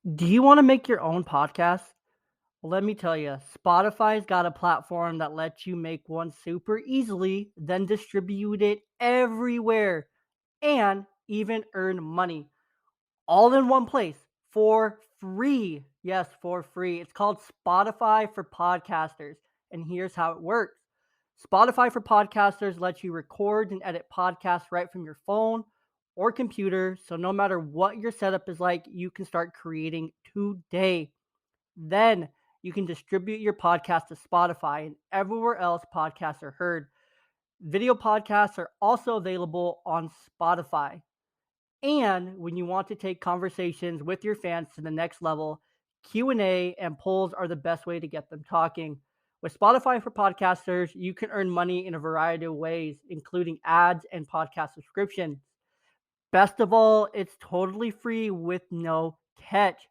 Do you want to make your own podcast? Well, let me tell you, Spotify's got a platform that lets you make one super easily, then distribute it everywhere and even earn money all in one place for free. Yes, for free. It's called Spotify for Podcasters. And here's how it works. Spotify for Podcasters lets you record and edit podcasts right from your phone or computer. So no matter what your setup is like, you can start creating today. Then you can distribute your podcast to Spotify and everywhere else podcasts are heard. Video podcasts are also available on Spotify. And when you want to take conversations with your fans to the next level, Q&A and polls are the best way to get them talking. With Spotify for Podcasters, you can earn money in a variety of ways, including ads and podcast subscriptions. Best of all, it's totally free with no catch.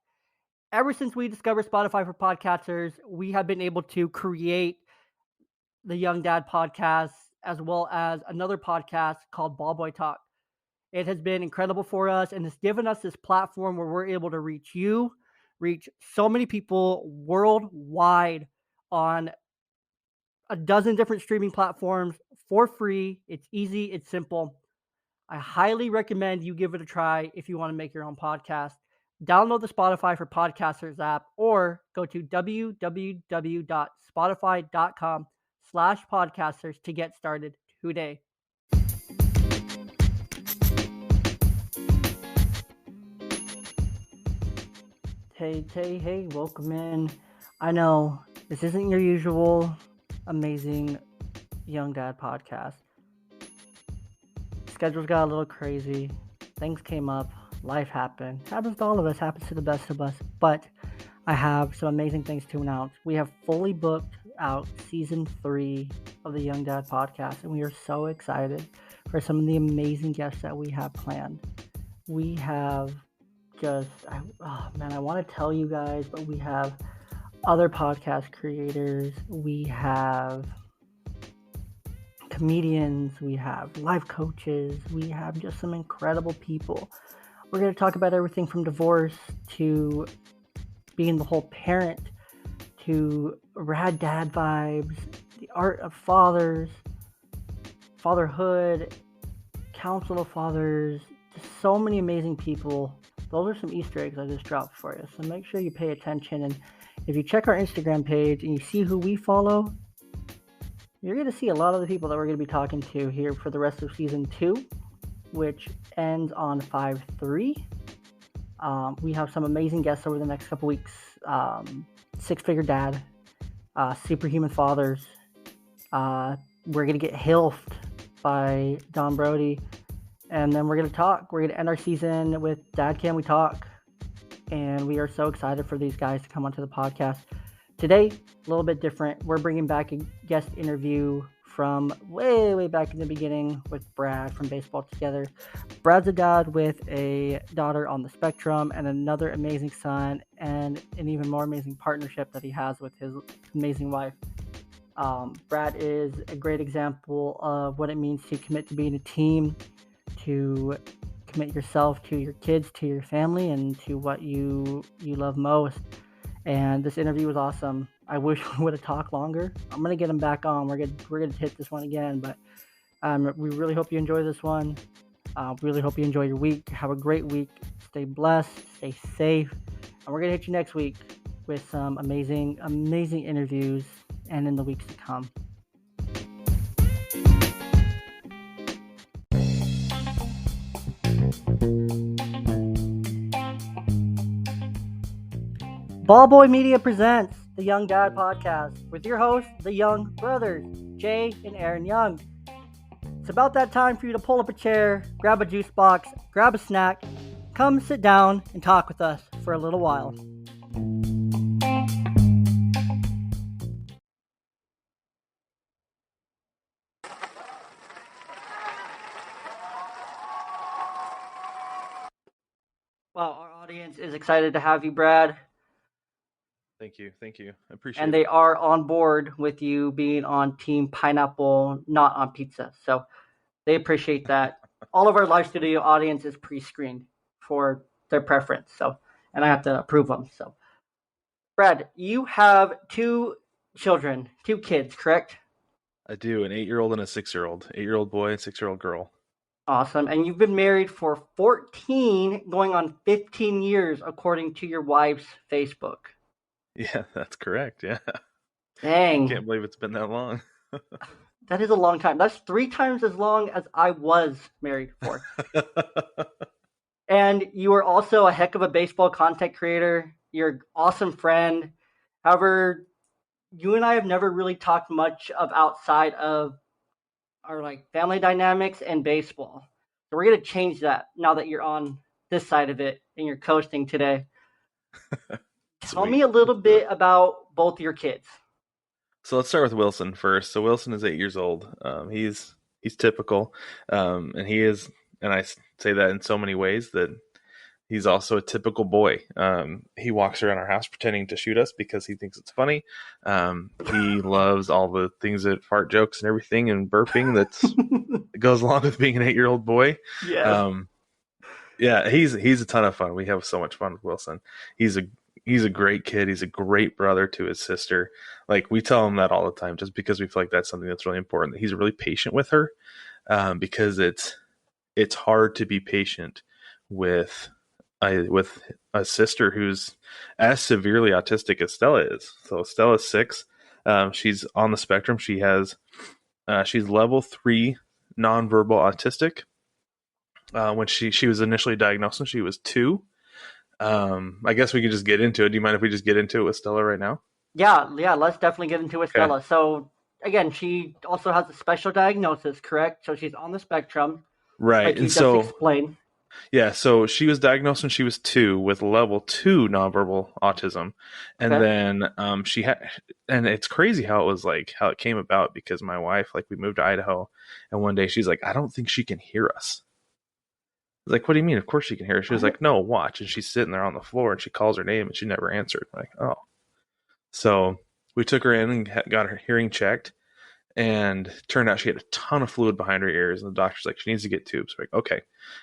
Ever since we discovered Spotify for Podcasters, we have been able to create the Young Dad podcast as well as another podcast called Ball Boy Talk. It has been incredible for us and it's given us this platform where we're able to reach so many people worldwide on a dozen different streaming platforms for free. It's easy, it's simple. I highly recommend you give it a try if you want to make your own podcast. Download the Spotify for Podcasters app or go to www.spotify.com/podcasters to get started today. Hey, welcome in. I know this isn't your usual amazing young dad podcast. Schedules got a little crazy. Things came up. Life happened. Happens to all of us. Happens to the best of us. But I have some amazing things to announce. We have fully booked out season 3 of the Young Dad podcast, and we are so excited for some of the amazing guests that we have planned. We have I want to tell you guys, but we have other podcast creators, we have comedians, we have life coaches, we have just some incredible people. We're going to talk about everything from divorce to being the whole parent to rad dad vibes, the art of fathers, fatherhood, council of fathers, just so many amazing people. Those are some Easter eggs I just dropped for you. So make sure you pay attention. And if you check our Instagram page and you see who we follow, you're going to see a lot of the people that we're going to be talking to here for the rest of season 2, which ends on 5/3. We have some amazing guests over the next couple weeks. Six-figure dad, superhuman fathers. We're going to get hilfed by Don Brody. And then we're going to talk. We're going to end our season with Dad Can We Talk? And we are so excited for these guys to come onto the podcast. Today, a little bit different. We're bringing back a guest interview from way back in the beginning with Brad from Baseball Together. Brad's a dad with a daughter on the spectrum and another amazing son and an even more amazing partnership that he has with his amazing wife. Brad is a great example of what it means to commit to being a team, to commit yourself to your kids, to your family, and to what you love most. And this interview was awesome. I wish we would have talked longer. I'm gonna get him back on. We're gonna hit this one again, but we really hope you enjoy this one. Really hope you enjoy your week. Have a great week. Stay blessed. Stay safe. And we're gonna hit you next week with some amazing interviews, and in the weeks to come. Ball Boy Media presents the Young Dad Podcast with your hosts, the Young Brothers, Jay and Aaron Young. It's about that time for you to pull up a chair, grab a juice box, grab a snack, come sit down and talk with us for a little while. Well, our audience is excited to have you, Brad. Thank you. I appreciate And it. they are on board with you being on Team Pineapple, not on pizza. So they appreciate that. All of our live studio audience is pre-screened for their preference. So and I have to approve them. So, Brad, you have two children, two kids, correct? I do, an 8-year-old and a 6-year-old. 8-year-old boy and 6-year-old girl. Awesome. And you've been married for 14, going on 15 years, according to your wife's Facebook. Yeah, that's correct. Yeah. I Dang, can't believe it's been that long. that is a long time. That's three times as long as I was married for. And you are also a heck of a baseball content creator. You're an awesome friend. However, you and I have never really talked much of outside of our like family dynamics and baseball. So we're gonna change that now that you're on this side of it and you're coasting today. Tell me Sweet. a little Let's do it. bit about both your kids. So let's start with Wilson first. So Wilson is 8 years old. He's typical, and he is, and say that in so many ways that he's also a typical boy. He walks around our house pretending to shoot us because he thinks it's funny. He loves all the things that fart jokes and everything and burping that goes along with being an 8-year-old boy. Yes. Um, yeah, he's a ton of fun. We have so much fun with Wilson. He's a he's a great kid. He's a great brother to his sister. Like we tell him that all the time, just because we feel like that's something that's really important. That he's really patient with her, because it's hard to be patient with a sister who's as severely autistic as Stella is. So Stella's 6. She's on the spectrum. She's level 3 nonverbal autistic. When she was initially diagnosed when she was 2. I guess we could just get into it. Do you mind if we just get into it with Stella right now? Yeah, let's definitely get into Okay. Estella. So again, she also has a special diagnosis, correct? So she's on the spectrum, Right. like And you just so, explained. yeah, so she was diagnosed when she was 2 with level 2 nonverbal autism. And Okay. then she had, and it's crazy how it was like, how it came about because my wife, like, we moved to Idaho, and one day she's like, I don't think she can hear us. I was like, what do you mean? Of course she can hear us. She was What? like, no, watch. And she's sitting there on the floor and she calls her name and she never answered. I'm like, oh. So we took her in and got her hearing checked. And turned out she had a ton of fluid behind her ears, and the doctor's like, she needs to get tubes. We're like, okay.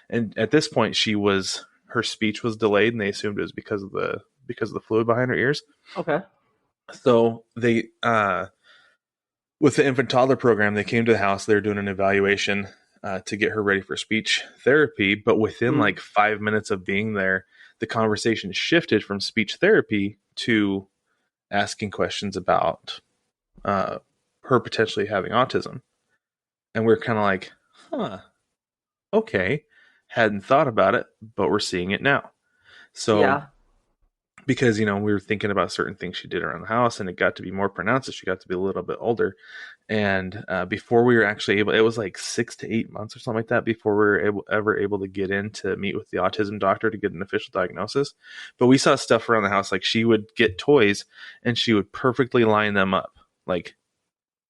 And at this point, her speech was delayed, and they assumed it was because of the fluid behind her ears. Okay. So they, with the infant toddler program, they came to the house. They were doing an evaluation to get her ready for speech therapy. But within Mm. like 5 minutes of being there, the conversation shifted from speech therapy to asking questions about uh, her potentially having autism. And we're kind of like, huh, okay. Hadn't thought about it, but we're seeing it now. So, Yeah. because, we were thinking about certain things she did around the house, and it got to be more pronounced as she got to be a little bit older. And before we were actually able, it was like 6 to 8 months or something like that before we were ever able to get in to meet with the autism doctor to get an official diagnosis. But we saw stuff around the house, like she would get toys and she would perfectly line them up, like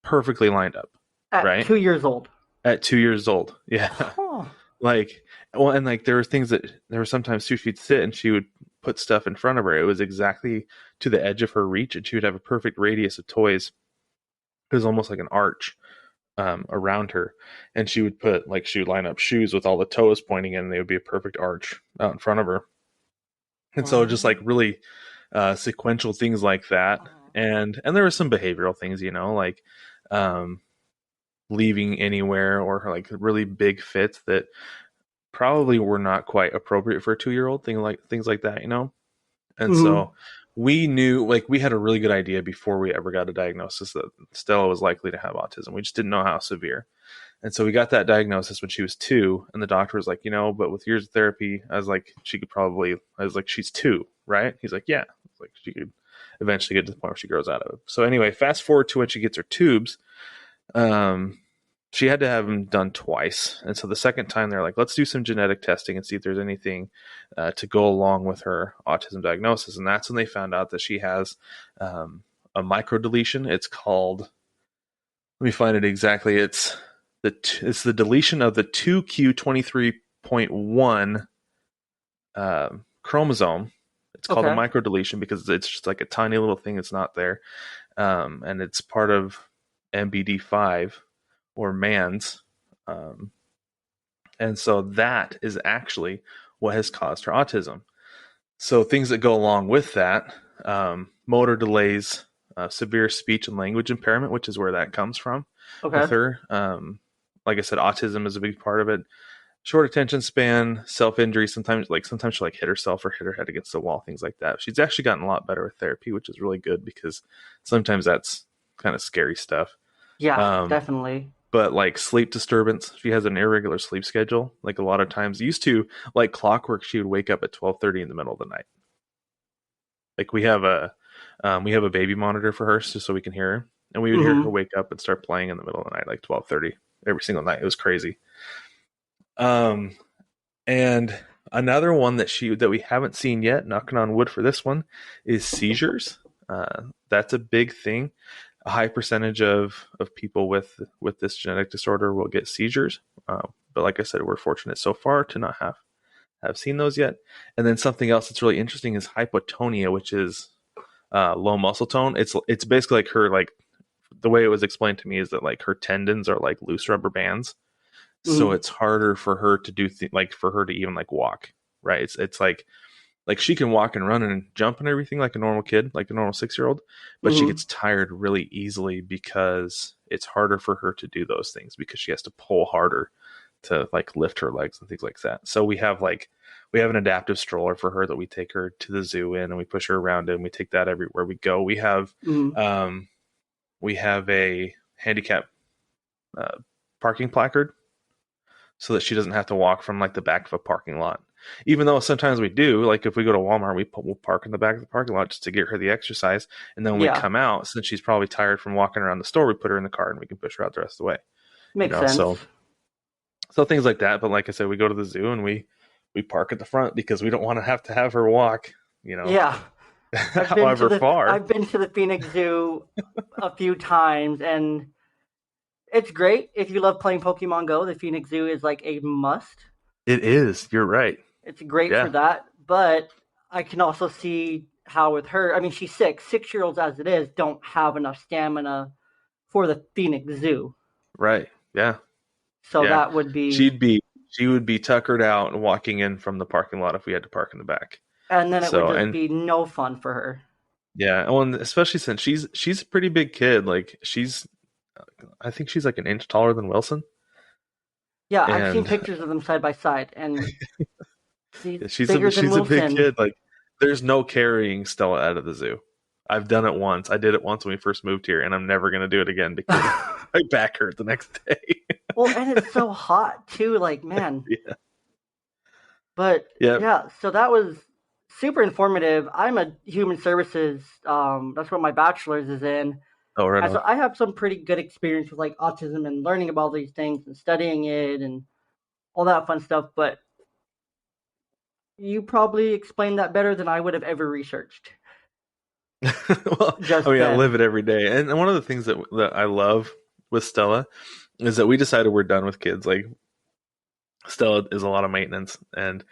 perfectly lined up, At right? 2 years old. At 2 years old. Yeah. Huh. Like, well, and like there were things that there were sometimes too, she'd sit and she would put stuff in front of her. It was exactly to the edge of her reach, and she would have a perfect radius of toys. It was almost like an arch around her, and she would line up shoes with all the toes pointing in, and they would be a perfect arch out in front of her. And so just like Wow. really sequential things like that, and there were some behavioral things, like um, leaving anywhere or like really big fits that probably were not quite appropriate for a 2-year old, things like that. And Mm-hmm. so we knew, like, we had a really good idea before we ever got a diagnosis that Stella was likely to have autism. We just didn't know how severe. And so we got that diagnosis when she was 2, and the doctor was like, but with years of therapy, I was like, she's 2, right? He's like, yeah. I was like, she could eventually get to the point where she grows out of it. So anyway, fast forward to when she gets her tubes. Um, she had to have them done twice. And so the second time they're like, let's do some genetic testing and see if there's anything to go along with her autism diagnosis. And that's when they found out that she has a microdeletion. It's called, let me find it exactly. It's the deletion of the 2q23.1 chromosome. It's called a Okay. microdeletion because it's just like a tiny little thing that's not there. And it's part of MBD5 or man's. Um, and so that is actually what has caused her autism. So things that go along with that, motor delays, severe speech and language impairment, which is where that comes from with Okay. her. Like I said, autism is a big part of it. Short attention span, self injury. Sometimes she'll like hit herself or hit her head against the wall, things like that. She's actually gotten a lot better with therapy, which is really good because sometimes that's kind of scary stuff. Yeah, Um, definitely. but like sleep disturbance, she has an irregular sleep schedule. Like a lot of times, used to like clockwork, she would wake up at 12:30 in the middle of the night. Like we have a baby monitor for her just so we can hear her, and we would hear her Hmm. wake up and start playing in the middle of the night, like 12:30 every single night. It was crazy. Um, and another one that we haven't seen yet, knocking on wood for this one, is seizures. That's a big thing. A high percentage of people with this genetic disorder will get seizures. But like I said, we're fortunate so far to not have seen those yet. And then something else that's really interesting is hypotonia, which is low muscle tone. It's basically like her like the way it was explained to me is that like her tendons are like loose rubber bands, so Hmm. it's harder for her to do like for her to even like walk. Right? It's like she can walk and run and jump and everything like a normal kid, like a normal 6 year old, but she Hmm. gets tired really easily because it's harder for her to do those things because she has to pull harder to like lift her legs and things like that. So we have an adaptive stroller for her that we take her to the zoo in and we push her around in. We take that everywhere we go. Hmm. Um, we have a handicap uh, parking placard so that she doesn't have to walk from like the back of a parking lot. Even though sometimes we do, like if we go to Walmart, we'll park in the back of the parking lot just to get her the exercise. And then when we Yeah, come out, since she's probably tired from walking around the store, we put her in the car and we can push her out the rest of the way. You makes know, sense. so things like that. But like I said, we go to the zoo and we park at the front because we don't want to have her walk. You know, Yeah, however far. I've been to the Phoenix Zoo a few times, and it's great if you love playing Pokemon Go. The Phoenix Zoo is like a must. It is. You're right. It's great for Yeah. that, but I can also see how with her, I mean, she's 6 year olds as it is, don't have enough stamina for the Phoenix Zoo. Right. Yeah. So Yeah. that would be, She'd be she would be tuckered out and walking in from the parking lot if we had to park in the back. and then it would So just and be no fun for her. yeah, oh, and especially since she's a pretty big kid. Like she's I think she's like an inch taller than Wilson, Yeah, I've seen and pictures of them side by side, and she's bigger than she's a big Wilson. kid. Like there's no carrying Stella out of the zoo. I've done it once. I did it once when we first moved here, and I'm never gonna do it again because my back hurt the next day. Well, and it's so hot too. Like, man, Yeah. but Yep. yeah, so that was super informative. I'm a human services. That's what my bachelor's is in, Oh, right and on. so I have some pretty good experience with like autism and learning about these things and studying it and all that fun stuff. But you probably explained that better than I would have ever researched Well, I just mean, I live then. it every day, and one of the things that I love with Stella is that we decided we're done with kids. Like Stella is a lot of maintenance, and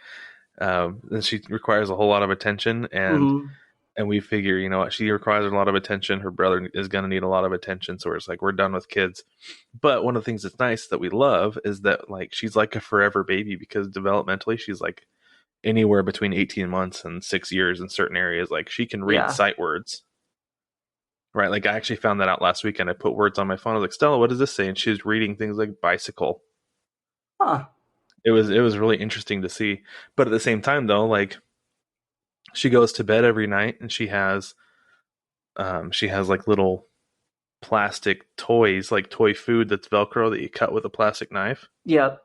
she requires a whole lot of attention, Hmm. and we figure, you know what, she requires a lot of attention. Her brother is going to need a lot of attention, so it's like we're done with kids. But one of the things that's nice that we love is that like she's like a forever baby because developmentally she's like anywhere between 18 months and 6 years in certain areas. Like she can read Yeah. sight words. Right, like I actually found that out last weekend. I put words on my phone. I was like, Stella, what does this say? And she was reading things like bicycle. Huh. It was really interesting to see. But at the same time, though, like she goes to bed every night and she has like little plastic toys, like toy food that's Velcro that you cut with a plastic knife Yep.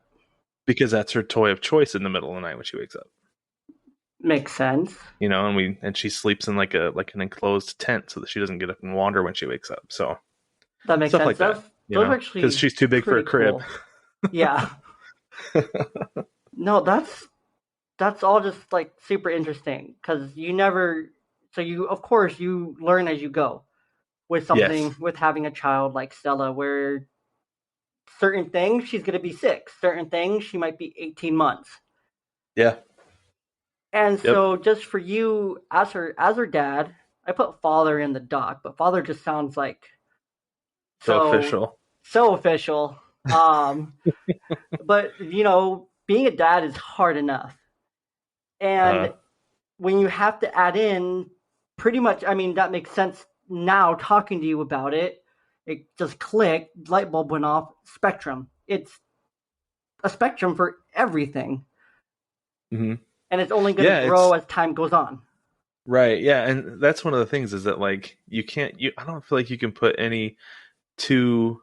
because that's her toy of choice in the middle of the night when she wakes up. Makes sense. You know, and she sleeps in like an enclosed tent so that she doesn't get up and wander when she wakes up. So That makes stuff sense. like that, you Those are know, because actually she's too big for a pretty crib. cool. Yeah. No, that's all just like super interesting because you never. So you, of course, you learn as you go with Yes. something with having a child like Stella, where certain things she's going to be 6, certain things she might be 18 months, Yeah. and Yep. so just for you as her dad, I put father in the doc, but father just sounds like So so official. so official. But being a dad is hard enough, and Uh, when you have to add in pretty much, I mean, that makes sense now talking to you about it. It just clicked, light bulb went off, spectrum. It's a spectrum for everything, Hmm. and it's only going to Yeah, grow it's as time goes on. right. Yeah, and that's one of the things is that like you can't. I don't feel like you can put any two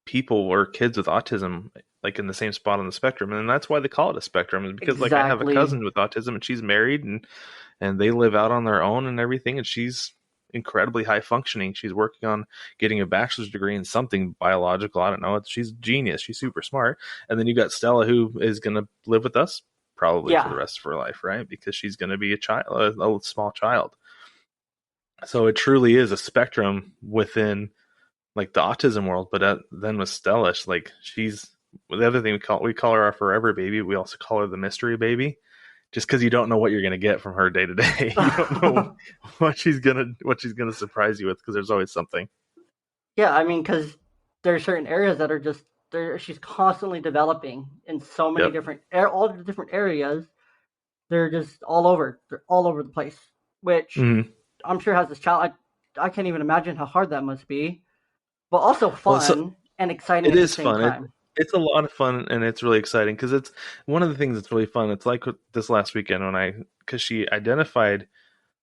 people or kids with autism like in the same spot on the spectrum, and that's why they call it a spectrum. Is because like I have a Exactly. cousin with autism, and she's married, and they live out on their own and everything, and she's incredibly high functioning. She's working on getting a bachelor's degree in something biological. I don't know. She's a genius. She's super smart. And then you got Stella, who is going to live with us probably for the Yeah. rest of her life, right? Because she's going to be a child, a small child. So it truly is a spectrum within like the autism world. But then with Stella, she's the other thing we call her our forever baby. We also call her the mystery baby, just because you don't know what you're gonna get from her day to day. You don't know what she's gonna surprise you with because there's always something. Yeah, I mean, because there are certain areas that are just there. She's constantly developing in so many Yep. different, all the different areas. They're just all over. They're all over the place, which Hmm. I'm sure has this child. I can't even imagine how hard that must be, but also Well, so fun and exciting it at the is same fun. time. It's a lot of fun and it's really exciting because it's one of the things that's really fun. It's like this last weekend because she identified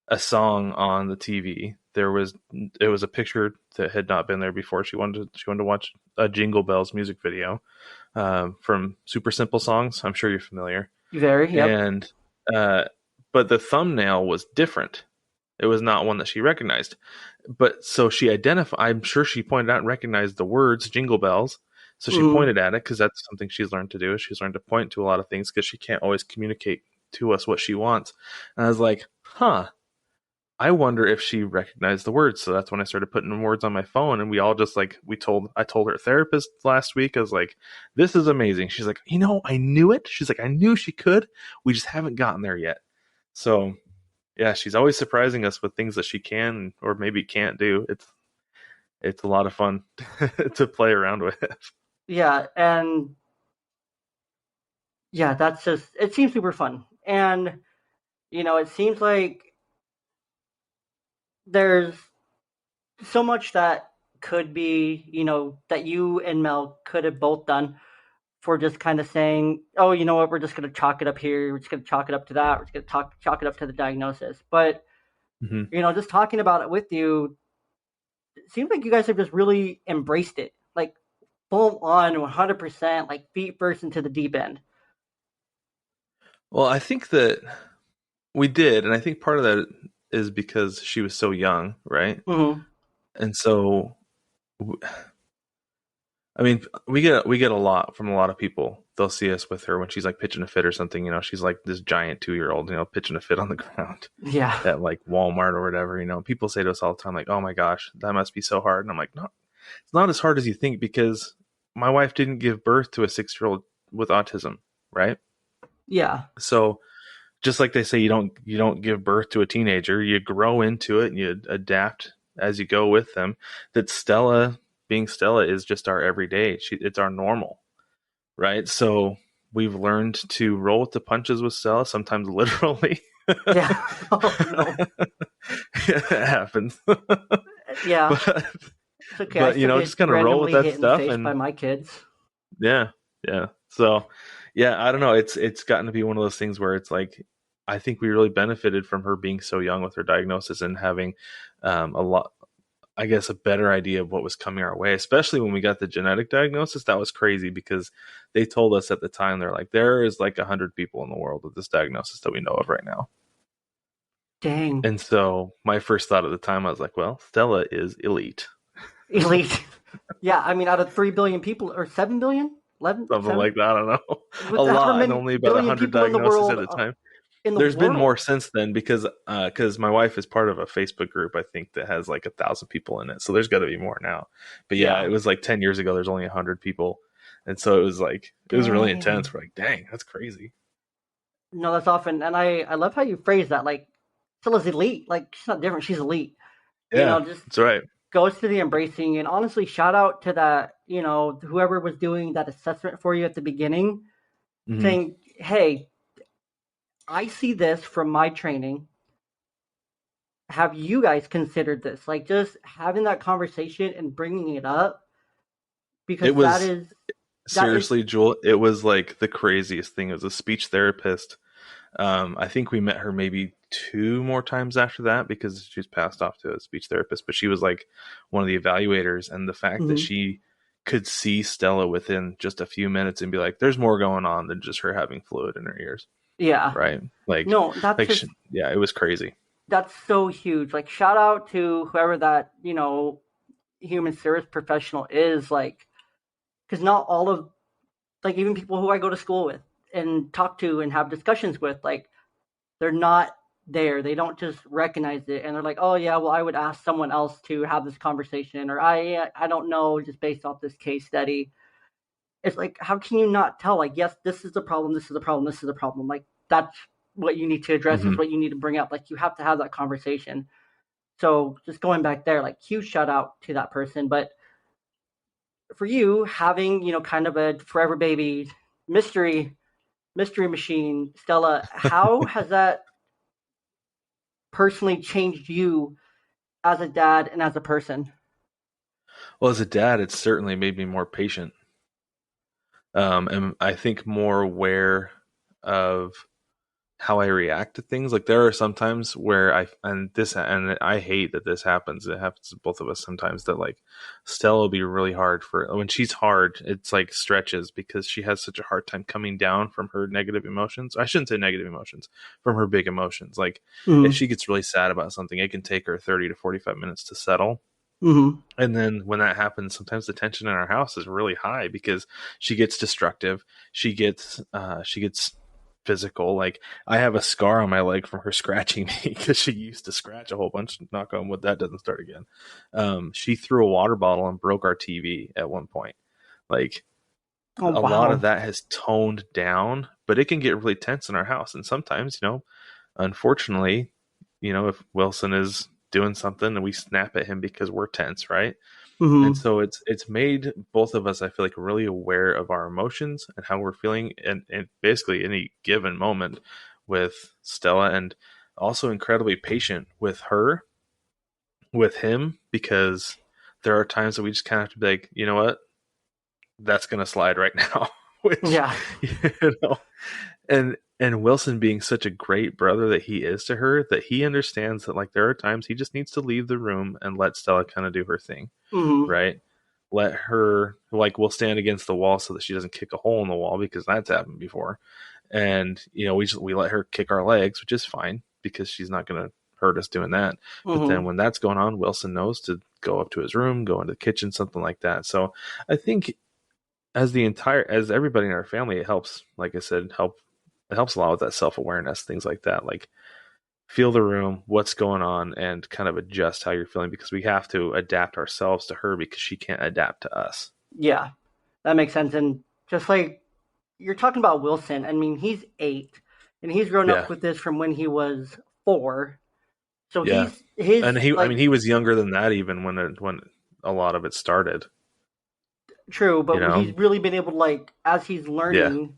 a song on the TV. It was a picture that had not been there before. She wanted to watch a Jingle Bells music video from Super Simple Songs. I'm sure you're familiar. Very, yep. And uh, but the thumbnail was different. It was not one that she recognized. But so she identified. I'm sure she pointed out and recognized the words Jingle Bells. So she Mm, pointed at it because that's something she's learned to do. She's learned to point to a lot of things because she can't always communicate to us what she wants. And I was like, huh. I wonder if she recognized the words. So that's when I started putting the words on my phone, and we all just like I told her therapist last week. I was like, "This is amazing." She's like, I knew it." She's like, "I knew she could. We just haven't gotten there yet." So yeah, she's always surprising us with things that she can or maybe can't do. It's a lot of fun to play around with. yeah, and yeah, that's just it seems super fun, and it seems like there's so much that could be, that you and Mel could have both done for just kind of saying, oh, you know what, we're just going to chalk it up here. We're just going to chalk it up to that. We're just going to chalk it up to the diagnosis. But, Hmm. just talking about it with you, it seems like you guys have just really embraced it. Like, full on 100%, like feet first into the deep end. Well, I think that we did, and I think part of that is because she was so young, right? Mm-hmm. And so I mean, we get a lot from a lot of people. They'll see us with her when she's like pitching a fit or something. She's like this giant 2 year old, pitching a fit on the ground Yeah. at like Walmart or whatever. People say to us all the time, like, "Oh my gosh, that must be so hard." And I'm like, "No, it's not as hard as you think because my wife didn't give birth to a 6 year old with autism, right? Yeah. So just like they say, you don't give birth to a teenager. You grow into it and you adapt as you go with them. That Stella, being Stella, is just our everyday. It's our normal, right? So we've learned to roll with the punches with Stella, sometimes literally. Yeah. Oh, no. It happens. Yeah. but It's okay. I but still just get kind of roll with randomly that hit in the stuff face by and my kids. yeah, yeah. So yeah, I don't know. It's gotten to be one of those things where it's like I think we really benefited from her being so young with her diagnosis and having a lot, I guess, a better idea of what was coming our way, especially when we got the genetic diagnosis. That was crazy because they told us at the time, they're like, there is like 100 people in the world with this diagnosis that we know of right now. Dang. And so my first thought at the time, I was like, well, Stella is elite. Elite. Yeah, I mean, out of 3 billion people, or 7 billion? 11? Something 7? like that. I don't know. A With however lot, and many only about billion 100 people in the diagnoses world, at a time. in the There's been more world. since then because my wife is part of a Facebook group I think that has like 1,000 people in it, so there's got to be more now. But yeah, it Yeah. was like 10 years ago. There's only 100 people, and so it was really intense. Dang. We're like, dang, that's crazy. No, that's often, and I love how you phrase that. Like, Scylla's elite. Like, she's not different. She's elite. Yeah, Just that's right. goes to the embracing. And honestly, shout out to that, whoever was doing that assessment for you at the beginning, Hmm. saying, hey, I see this from my training. Have you guys considered this? Like just having that conversation and bringing it up It because was that is seriously, Joel, it was like the craziest thing. It was a speech therapist. I think we met her maybe two more times after that because she's passed off to a speech therapist, but she was like one of the evaluators. And the fact that mhm, she could see Stella within just a few minutes and be like, there's more going on than just her having fluid in her ears. yeah. Right. No, that's just Yeah, it was crazy. that's so huge. Like shout out to whoever that, human service professional is like cuz not all of like even people who I go to school with and talk to and have discussions with like they're not there. They don't just recognize it and they're like, "Oh yeah, well I would ask someone else to have this conversation or I don't know just based off this case study." It's like how can you not tell like yes, this is the problem, this is the problem, this is the problem. Like that's what you need to address is Hmm. what you need to bring up. Like you have to have that conversation. So just going back there, like huge shout out to that person. But for you having, kind of a forever baby mystery mystery machine, Stella, how has that personally changed you as a dad and as a person? Well, as a dad, it's certainly made me more patient. And I think more aware of how I react to things. Like there are some times where and I hate that this happens. It happens to both of us sometimes that like Stella will be really hard for when she's hard, it's like stretches because she has such a hard time coming down from her negative emotions. I shouldn't say negative emotions, from her big emotions. Like if Mm-hmm. she gets really sad about something, it can take her 30 to 45 minutes to settle. Mm-hmm. And then when that happens, sometimes the tension in our house is really high because she gets destructive. She gets physical. Like I have a scar on my leg from her scratching me because she used to scratch a whole bunch. Knock on wood, that doesn't start again. She threw a water bottle and broke our TV at one point. Like Oh a lot of wow. that has toned down, but it can get really tense in our house. And sometimes, unfortunately, if Wilson is doing something and we snap at him because we're tense, right? And Mm-hmm. so it's made both of us, I feel like, really aware of our emotions and how we're feeling and basically any given moment with Stella, and also incredibly patient with her, with him, because there are times that we just kind of have to be like, you know what, that's gonna slide right now. Which, Yeah. you know, and Wilson being such a great brother that he is to her, that he understands that like there are times he just needs to leave the room and let Stella kind of do her thing, Mm-hmm. right? Let her, like, we'll stand against the wall so that she doesn't kick a hole in the wall because that's happened before. And we let her kick our legs, which is fine because she's not going to hurt us doing that. But then Mm-hmm. when that's going on, Wilson knows to go up to his room, go into the kitchen, something like that. So I think as everybody in our family, it helps, like I said, it helps a lot with that self-awareness, things like that, like feel the room, what's going on, and kind of adjust how you're feeling, because we have to adapt ourselves to her because she can't adapt to us. Yeah. That makes sense. And just like you're talking about Wilson, I mean, he's 8 and he's grown Yeah. up with this from when he was 4. So Yeah. he's his And I mean, like he was younger than that even when a lot of it started, true, you but he's know? really been able to like as he's Yeah. learning,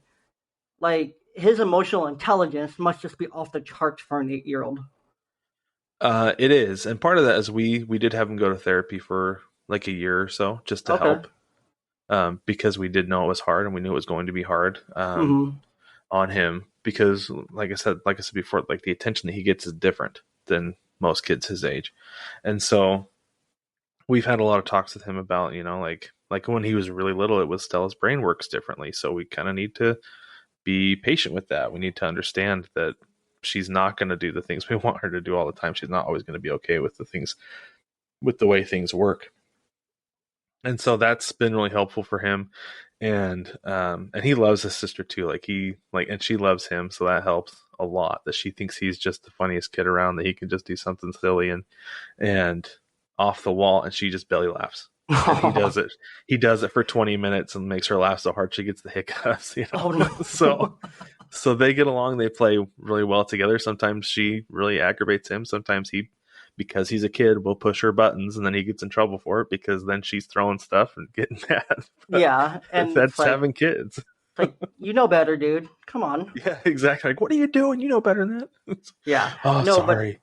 like his emotional intelligence must just be off the charts for an 8-year old. It is. And part of that is we did have him go to therapy for like a year or so just to Okay. help, because we did know it was hard and we knew it was going to be hard, Mm-hmm. on him because like I said before, like the attention that he gets is different than most kids his age. And so we've had a lot of talks with him about, like when he was really little, it was Stella's brain works differently. So we kind of need to be patient with that. We need to understand that she's not going to do the things we want her to do all the time. She's not always going to be okay with the way things work. And so that's been really helpful for him. And he loves his sister too. And she loves him, so that helps a lot. That she thinks he's just the funniest kid around, that he can just do something silly and off the wall, and she just belly laughs. And he does it for 20 minutes and makes her laugh so hard she gets the hiccups, Oh so no. so they get along, they play really well together. Sometimes she really aggravates him, sometimes he, because he's a kid, will push her buttons, and then he gets in trouble for it because then she's throwing stuff and getting mad. But Yeah, and it's that's like having kids. It's like, you know better, dude. Come on. Yeah, exactly. Like, what are you doing? You know better than that. Yeah. Oh, No, but sorry.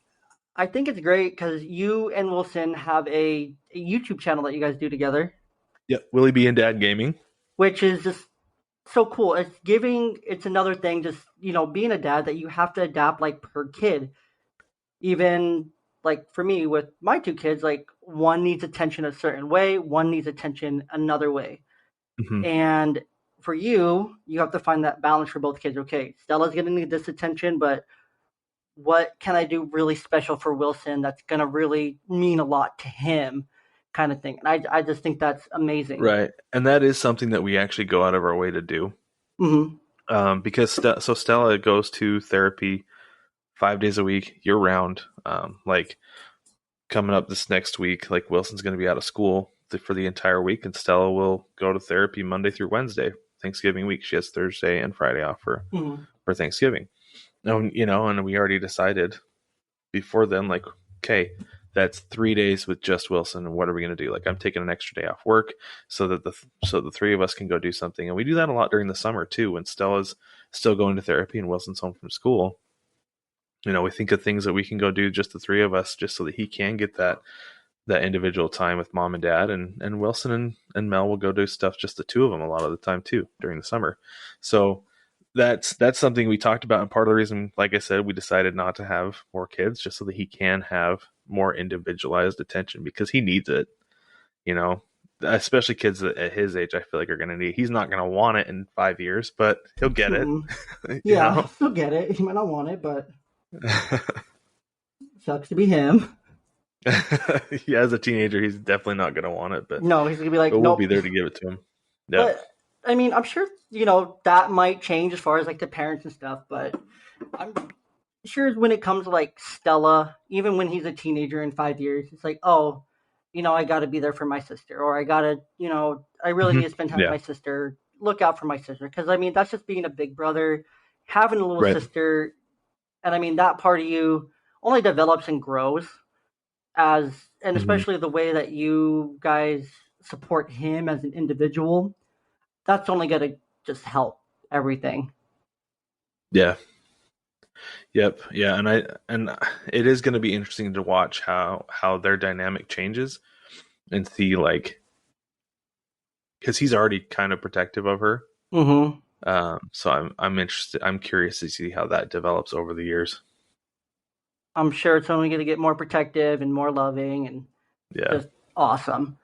I think it's great because you and Wilson have a YouTube channel that you guys do together, Yep. Willie B and Dad Gaming. which is just so cool. It's another thing, just, being a dad that you have to adapt like per kid. Even like for me with my two kids, like one needs attention a certain way, one needs attention another way. Hmm. And for you, you have to find that balance for both kids. Okay, Stella's gonna need this attention, but what can I do really special for Wilson that's gonna really mean a lot to him, kind of thing. And I just think that's amazing. Right. And that is something that we actually go out of our way to do. Mm-hmm. Because so Stella goes to therapy 5 days a week, year round. Like coming up this next week, like Wilson's going to be out of school for the entire week, and Stella will go to therapy Monday through Wednesday. Thanksgiving week, she has Thursday and Friday off Mm-hmm. for Thanksgiving. And we already decided before then, like, okay, that's 3 days with just Wilson, and what are we going to do? Like, I'm taking an extra day off work so that the three of us can go do something, and we do that a lot during the summer too, when Stella's still going to therapy and Wilson's home from school. We think of things that we can go do just the three of us, just so that he can get that individual time with mom and dad, and Wilson and Mel will go do stuff just the two of them a lot of the time too during the summer. So that's something we talked about, and part of the reason, like I said, we decided not to have more kids, just so that he can have more individualized attention, because he needs it, you know especially kids at his age. I feel like are going to need, he's not going to want it in 5 years, but he'll get it. Mm-hmm. you Yeah, know still get it. He might not want it, but sucks to be him. Yeah, as a teenager he's definitely not going to want it, but No, he's gonna be like, we'll be nope. there to give it to him. Yep. But I mean, I'm sure that might change as far as like the parents and stuff. But I'm sure when it comes to like Stella, even when he's a teenager in 5 years, it's like, oh, I got to be there for my sister, or I gotta, I really Hmm. need to spend time with Yeah. my sister. Look out for my sister, because I mean that's just being a big brother, having a little Right. sister, and I mean that part of you only develops and grows as, and Hmm. especially the way that you guys support him as an individual, that's only going to just help everything. Yeah. Yep. Yeah. And it is going to be interesting to watch how their dynamic changes, and see, like, because he's already kind of protective of her. Mm-hmm. So I'm interested. I'm curious to see how that develops over the years. I'm sure it's only going to get more protective and more loving and Yeah. just awesome.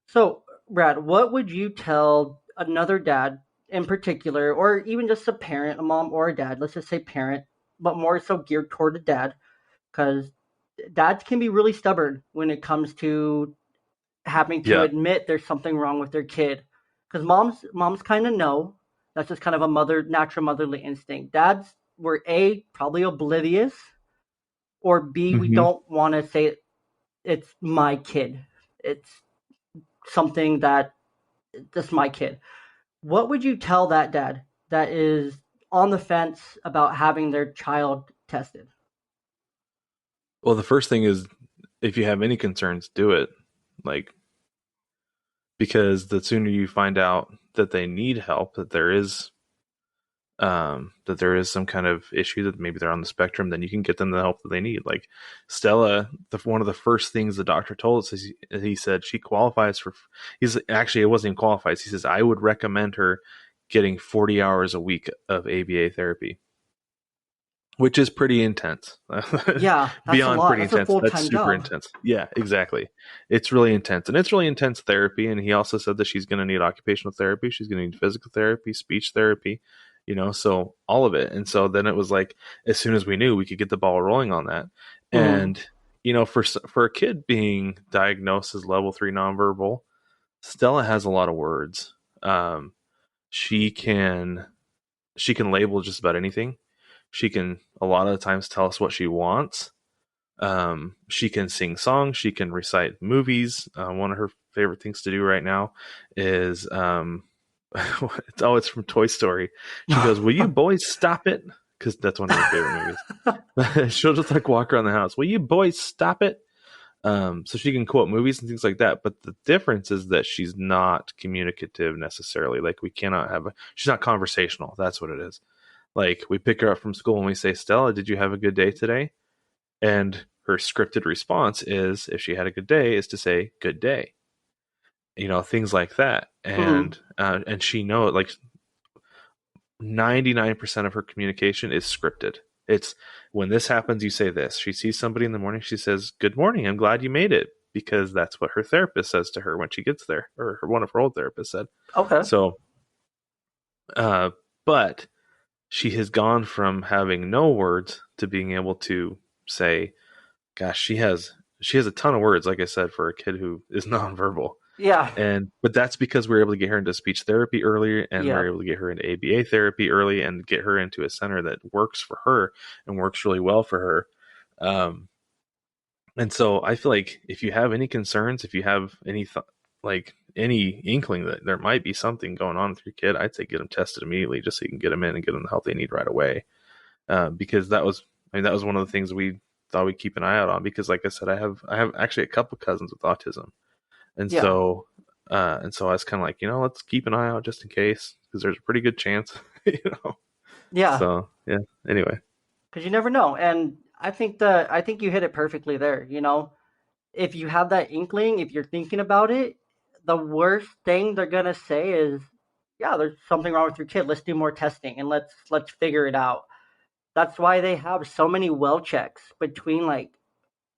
So, Brad, what would you tell another dad in particular, or even just a parent, a mom or a dad? Let's just say parent, but more so geared toward a dad, because dads can be really stubborn when it comes to having to Yeah. admit there's something wrong with their kid, because moms kind of know. That's just kind of a natural motherly instinct. Dads were a probably oblivious, or b, we Hmm. don't want to say it's my kid. It's something that just my kid. What would you tell that dad that is on the fence about having their child tested? Well, the first thing is, if you have any concerns, do it. Like, because the sooner you find out that they need help, that there is some kind of issue, that maybe they're on the spectrum, then you can get them the help that they need. Like Stella, one of the first things the doctor told us is he said she qualifies for. He's actually, it wasn't even qualifies. He says I would recommend her getting 40 hours a week of ABA therapy, which is pretty intense. Yeah, that's a Beyond lot. pretty That's a intense. full That's time super job. intense. Yeah, exactly. It's really intense. And it's really intense therapy. And he also said that she's going to need occupational therapy. She's going to need physical therapy, speech therapy, so all of it. And so then it was like, as soon as we knew, we could get the ball rolling on that. Mm-hmm. And, for a kid being diagnosed as level 3 nonverbal, Stella has a lot of words. She can label just about anything. She can a lot of the times tell us what she wants. She can sing songs. She can recite movies. One of her favorite things to do right now is it's from Toy Story. She goes, "Will you boys stop it?" Because that's one of her favorite movies. She'll just like walk around the house. "Will you boys stop it?" So she can quote movies and things like that. But the difference is that she's not communicative necessarily. Like we cannot have she's not conversational. That's what it is. Like we pick her up from school and we say, Stella, did you have a good day today? And her scripted response is, if she had a good day, is to say good day. Things like that. Mhm. And she know like 99% of her communication is scripted. It's when this happens, you say this. She sees somebody in the morning, she says, "Good morning, I'm glad you made it," because that's what her therapist says to her when she gets there, or one of her old therapists said. Okay. So, uh, but she has gone from having no words to being able to say, "Gosh, she has a ton of words." Like I said, for a kid who is nonverbal. Yeah. But that's because we were able to get her into speech therapy earlier, and we Yeah. were able to get her into ABA therapy early and get her into a center that works for her and works really well for her. And so I feel like if you have any concerns, if you have like any inkling that there might be something going on with your kid, I'd say get them tested immediately, just so you can get them in and get them the help they need right away. Because that was one of the things we thought we'd keep an eye out on. Because like I said, I have actually a couple cousins with autism, and Yeah. so I was kind of like, let's keep an eye out just in case, because there's a pretty good chance, you know. Yeah. So yeah. Anyway, Because you never know. And I think you hit it perfectly there. If you have that inkling, if you're thinking about it, the worst thing they're gonna say is, "Yeah, there's something wrong with your kid. Let's do more testing and let's figure it out." That's why they have so many well checks between like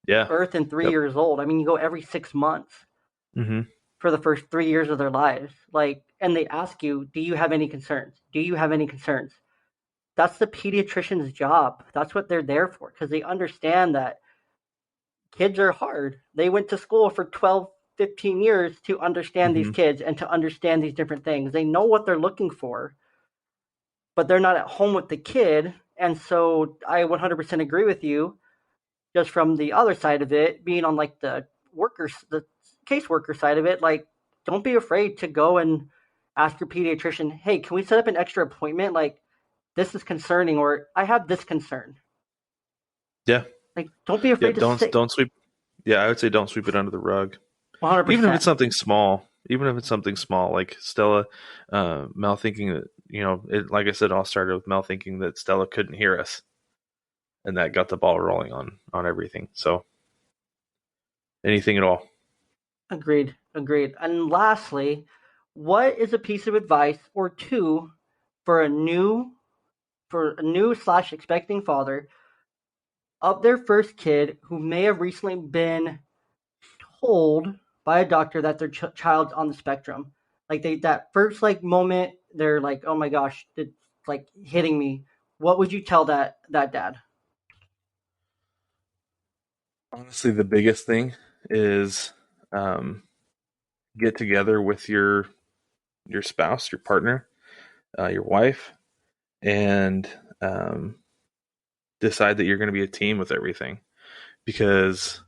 yeah, birth and three yep, years old. I mean, you go every 6 months hmm, for the first 3 years of their lives. Like, and they ask you, "Do you have any concerns? Do you have any concerns?" That's the pediatrician's job. That's what they're there for because they understand that kids are hard. They went to school for 12, 15 years to understand these hmm, kids and to understand these different things. They know what they're looking for, but they're not at home with the kid. And so I 100% agree with you. Just from the other side of it, being on like the caseworker side of it, like don't be afraid to go and ask your pediatrician, "Hey, can we set up an extra appointment? Like this is concerning, or I have this concern." yeah, Like don't be yeah. afraid to say Don't sweep. Yeah, I would say don't sweep it under the rug. Even if it's 100%. something small, like Stella, Mel thinking that, like I said, all started with Mel thinking that Stella couldn't hear us, and that got the ball rolling on everything. So anything at all. Agreed. Agreed. And lastly, what is a piece of advice or two for a new slash expecting father of their first kid who may have recently been told by a doctor that their child's on the spectrum? Like that first like moment, they're like, "Oh my gosh, it's like hitting me." What would you tell that dad? Honestly, the biggest thing is, um, get together with your spouse, your partner, your wife, and decide that you're going to be a team with everything. Because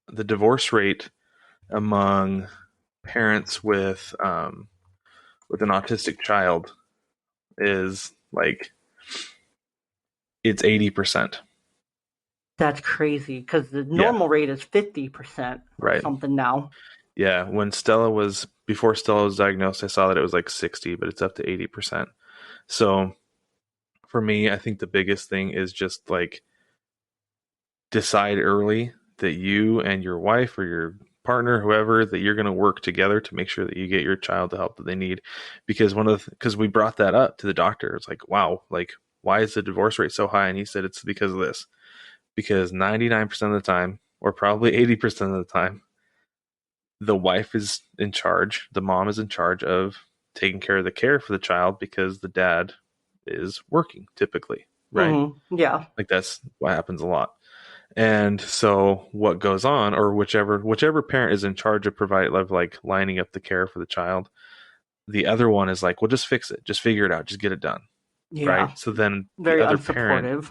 the divorce rate among parents with an autistic child is like it's 80%. That's crazy because the Yeah, normal rate is 50% or right. something now. Yeah, before Stella was diagnosed, I saw that it was like 60, but it's up to 80%. So for me, I think the biggest thing is just like decide early that you and your wife or your partner, whoever, that you're going to work together to make sure that you get your child the help that they need. Because because we brought that up to the doctor, it's like, wow, like why is the divorce rate so high? And he said it's because of this. Because 99% of the time, or probably 80% of the time, the wife is in charge, the mom is in charge of taking care of the care for the child because the dad is working typically, right? Yeah. Like that's what happens a lot. And so what goes on, or whichever parent is in charge of providing, like lining up the care for the child, the other one is like, well, just fix it, just figure it out, just get it done, Yeah. right? So then Very unsupportive.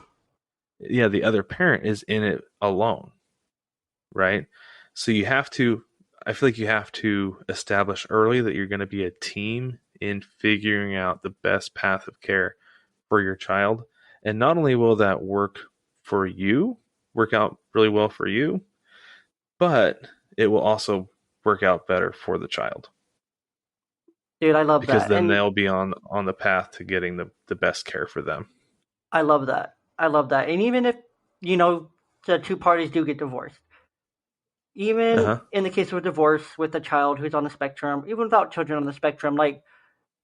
the other parent is in it alone, right? So I feel like you have to establish early that you're going to be a team in figuring out the best path of care for your child. And not only will that work out really well for you, but it will also work out better for the child Dude, I love because that. then And they'll be on the path to getting the best care for them. I love that. I love that. And even if, you know, the two parties do get divorced, even Uh-huh. in the case of a divorce with a child who's on the spectrum, even without children on the spectrum, like,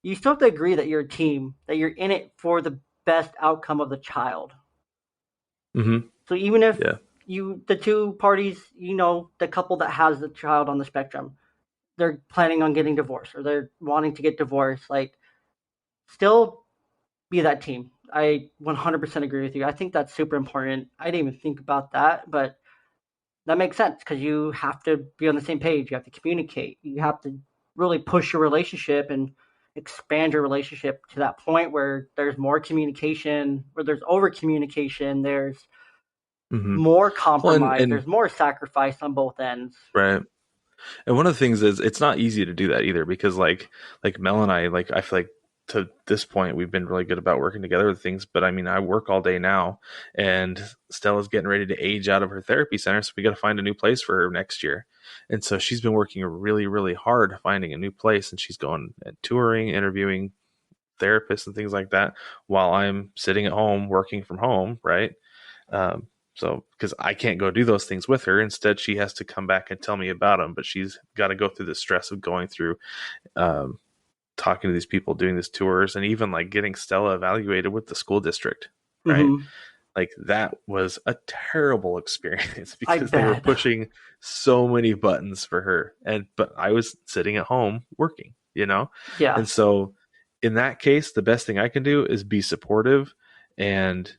you still have to agree that you're a team, that you're in it for the best outcome of the child. Mm-hmm. So even if Yeah. the two parties, you know, the couple that has the child on the spectrum, they're planning on getting divorced or they're wanting to get divorced, like, still be that team. I 100% agree with you. I think that's super important. I didn't even think about that, but that makes sense because you have to be on the same page. You have to communicate. You have to really push your relationship and expand your relationship to that point where there's more communication, where there's over communication, there's Mm-hmm. more Well, compromise, and there's more sacrifice on both ends. right. And one of the things is it's not easy to do that either because like Mel and I like I feel like to this point we've been really good about working together with things, but I mean I work all day now and Stella's getting ready to age out of her therapy center, so we got to find a new place for her next year. And so she's been working really really hard finding a new place, and she's going and touring, interviewing therapists and things like that while I'm sitting at home working from home, right? So, because I can't go do those things with her, instead she has to come back and tell me about them. But she's got to go through the stress of going through, um, talking to these people, doing these tours, and even like getting Stella evaluated with the school district, right? Mm-hmm. Like that was a terrible experience I because they were bet. pushing so many buttons for her, and but I was sitting at home working, Yeah, and so in that case, the best thing I can do is be supportive and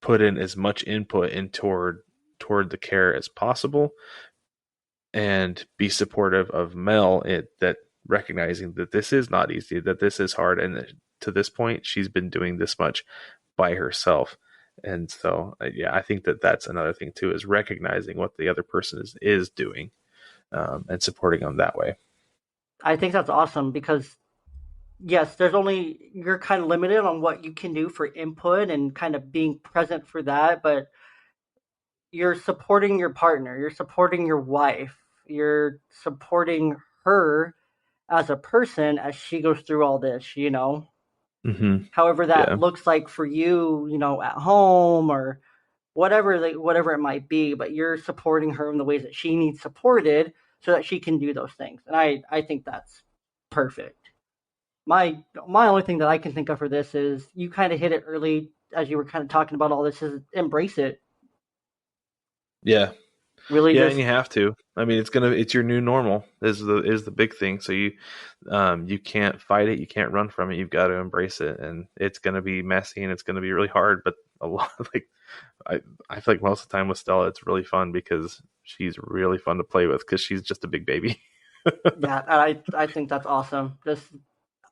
put in as much input in toward the care as possible and be supportive of Mel that recognizing that this is not easy, that this is hard, and that to this point she's been doing this much by herself. And so yeah, I think that that's another thing too, is recognizing what the other person is doing, and supporting them that way. I think that's awesome because yes, there's only you're kind of limited on what you can do for input and kind of being present for that, but you're supporting your partner, you're supporting your wife, you're supporting her as a person as she goes through all this, you know. Mm-hmm. However that Yeah. looks like for you, you know, at home or whatever it might be, but you're supporting her in the ways that she needs supported so that she can do those things. And I think that's perfect. My only thing that I can think of for this is you kind of hit it early as you were kind of talking about all this is embrace it. Yeah. Really Yeah, and just you have to. I mean, it's your new normal is the big thing. So you can't fight it, you can't run from it. You've got to embrace it, and it's gonna be messy and it's gonna be really hard. But a lot like I feel like most of the time with Stella, it's really fun because she's really fun to play with because she's just a big baby. yeah, I think that's awesome. Just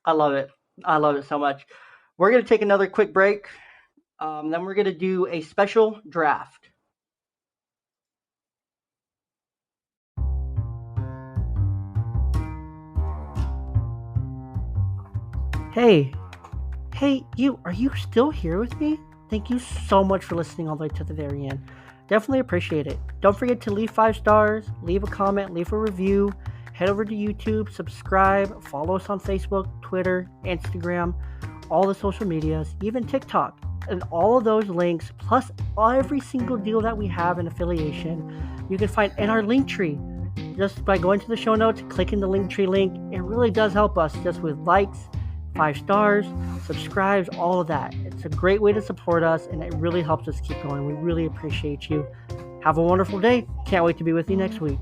I love it. I love it so much. We're gonna take another quick break. Then we're gonna do a special draft. Hey, hey, you, are you still here with me? Thank you so much for listening all the way to the very end. Definitely appreciate it. Don't forget to leave 5 stars, leave a comment, leave a review. Head over to YouTube, subscribe, follow us on Facebook, Twitter, Instagram, all the social medias, even TikTok. And all of those links, plus every single deal that we have in affiliation, you can find in our link tree. Just by going to the show notes, clicking the link tree link, it really does help us just with likes, 5 stars, subscribes, all of that. It's a great way to support us and it really helps us keep going. We really appreciate you. Have a wonderful day. Can't wait to be with you next week.